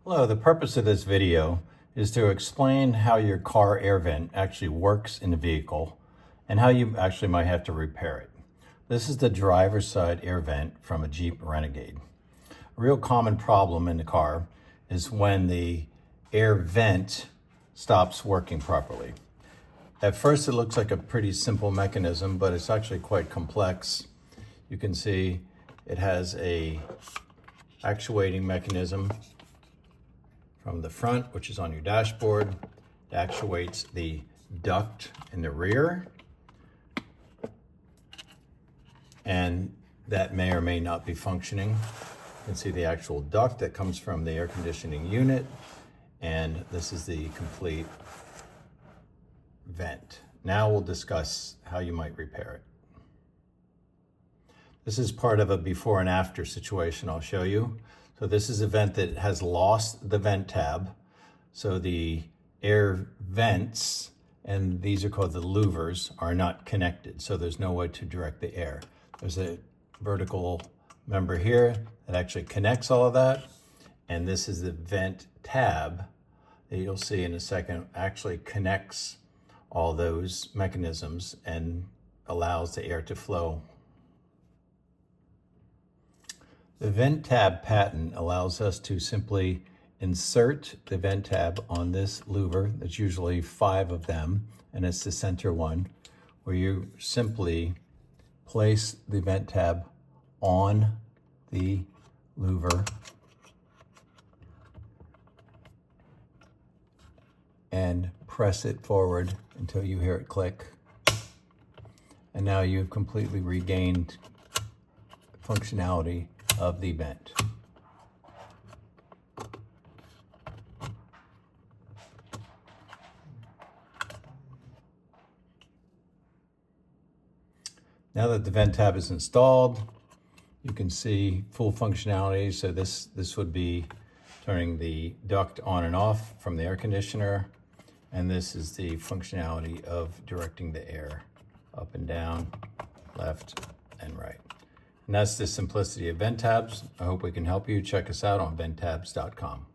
Hello, the purpose of this video is to explain how your car air vent actually works in the vehicle and how you actually might have to repair it. This is the driver's side air vent from a Jeep Renegade. A real common problem in the car is when the air vent stops working properly. At first it looks like a pretty simple mechanism, but it's actually quite complex. You can see it has a actuating mechanism from the front, which is on your dashboard. It actuates the duct in the rear, and that may or may not be functioning. You can see the actual duct that comes from the air conditioning unit, and this is the complete vent. Now we'll discuss how you might repair it. This is part of a before and after situation I'll show you. So this is a vent that has lost the vent tab. So the air vents, and these are called the louvers, are not connected. So there's no way to direct the air. There's a vertical member here that actually connects all of that. And this is the vent tab that you'll see in a second, actually connects all those mechanisms and allows the air to flow. The vent tab patent allows us to simply insert the vent tab on this louver. There's usually 5 of them, and it's the center one, where you simply place the vent tab on the louver and press it forward until you hear it click. And now you've completely regained functionality of the vent. Now that the vent tab is installed, you can see full functionality. So this would be turning the duct on and off from the air conditioner. And this is the functionality of directing the air up and down, left and right. And that's the simplicity of VentTabs. I hope we can help you. Check us out on VentTabs.com.